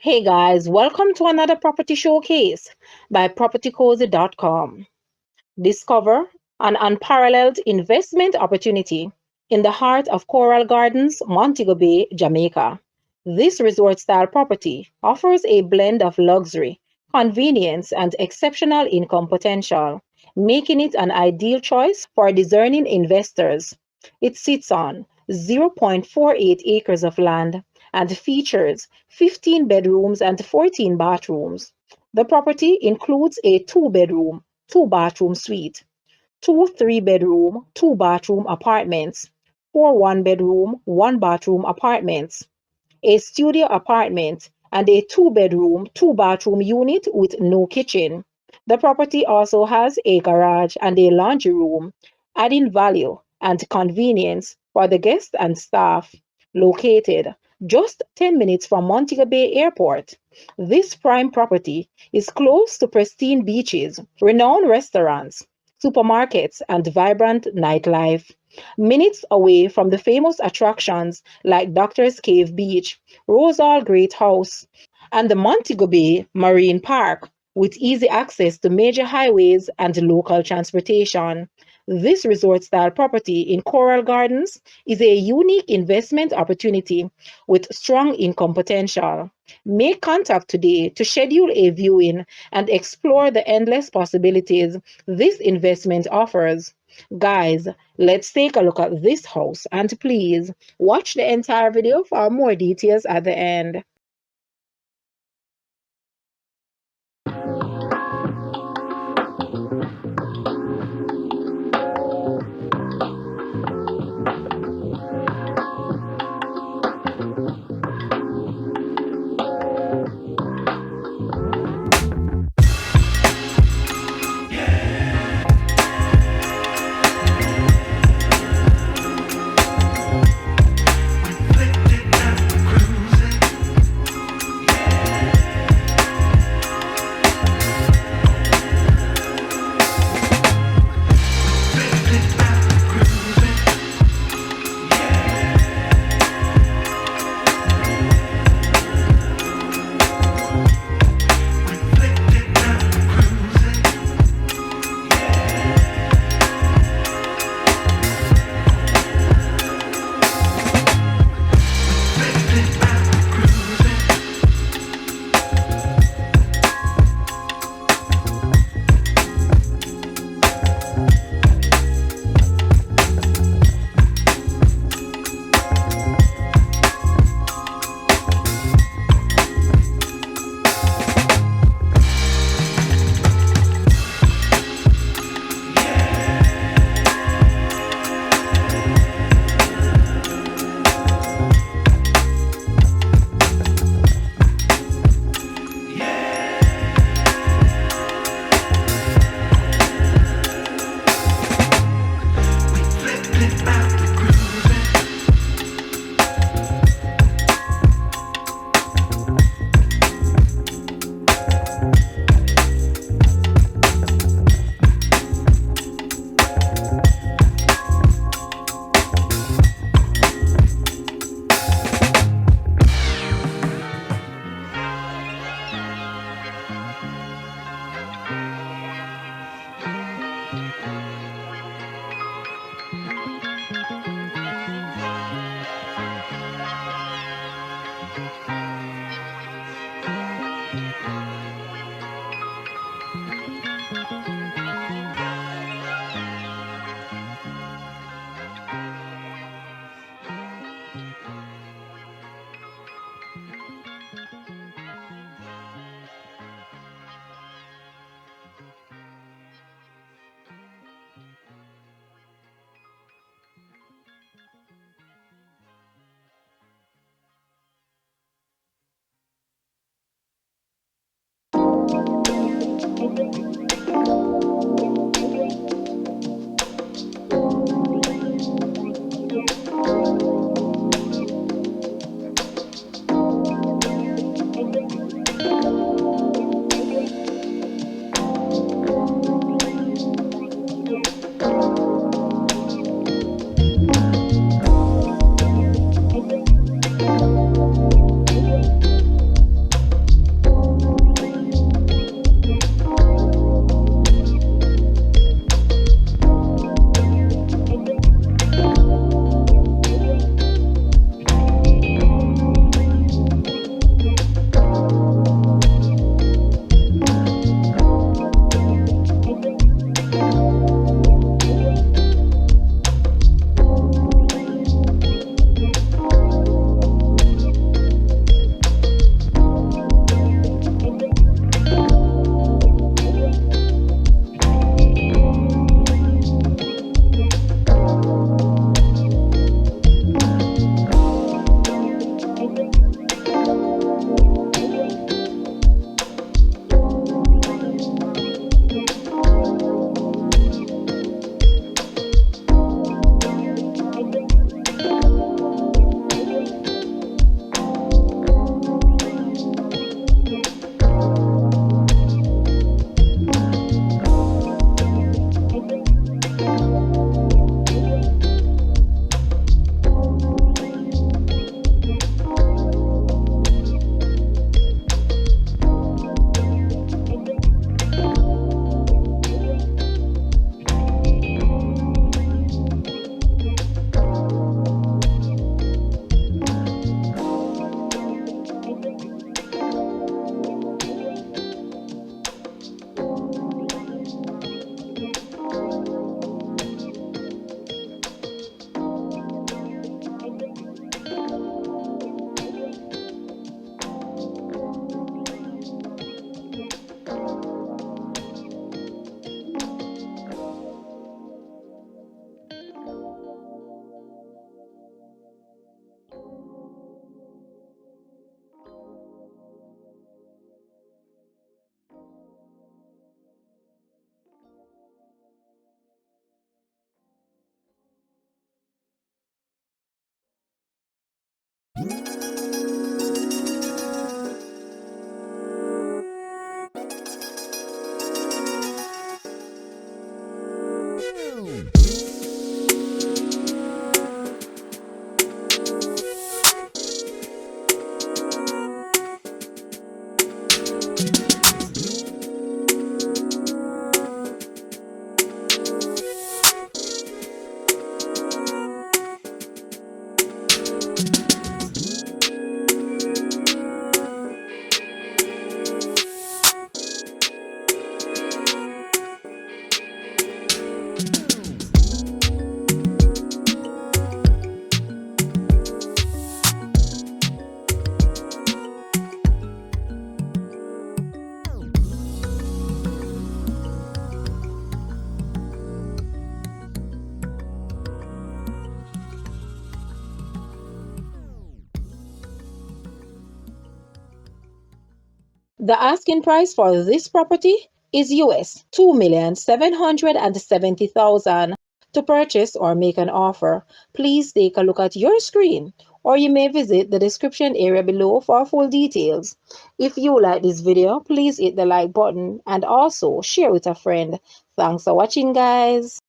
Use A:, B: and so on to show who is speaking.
A: Hey guys, welcome to another property showcase by propertycozy.com. Discover an unparalleled investment opportunity in the heart of Coral Gardens, Montego Bay, Jamaica. This resort style property offers a blend of luxury, convenience, and exceptional income potential, making it an ideal choice for discerning investors. It sits on 0.48 acres of land and features 15 bedrooms and 14 bathrooms. The property includes a two-bedroom, two-bathroom suite, two three-bedroom, two-bathroom apartments, four one-bedroom, one-bathroom apartments, a studio apartment, and a two-bedroom, two-bathroom unit with no kitchen. The property also has a garage and a laundry room, adding value and convenience for the guests and staff. Located just 10 minutes from Montego Bay Airport, this prime property is close to pristine beaches, renowned restaurants, supermarkets, and vibrant nightlife. Minutes away from the famous attractions like Doctor's Cave Beach, Rosal Great House, and the Montego Bay Marine Park, with easy access to major highways and local transportation. This resort style property in Coral Gardens is a unique investment opportunity with strong income potential. Make contact today to schedule a viewing and explore the endless possibilities this investment offers. Guys, let's take a look at this house and please watch the entire video for more details at the end. The asking price for this property is US 2,770,000. To purchase or make an offer, please take a look at your screen, or you may visit the description area below for full details. If you like this video, please hit the like button and also share with a friend. Thanks for watching, guys.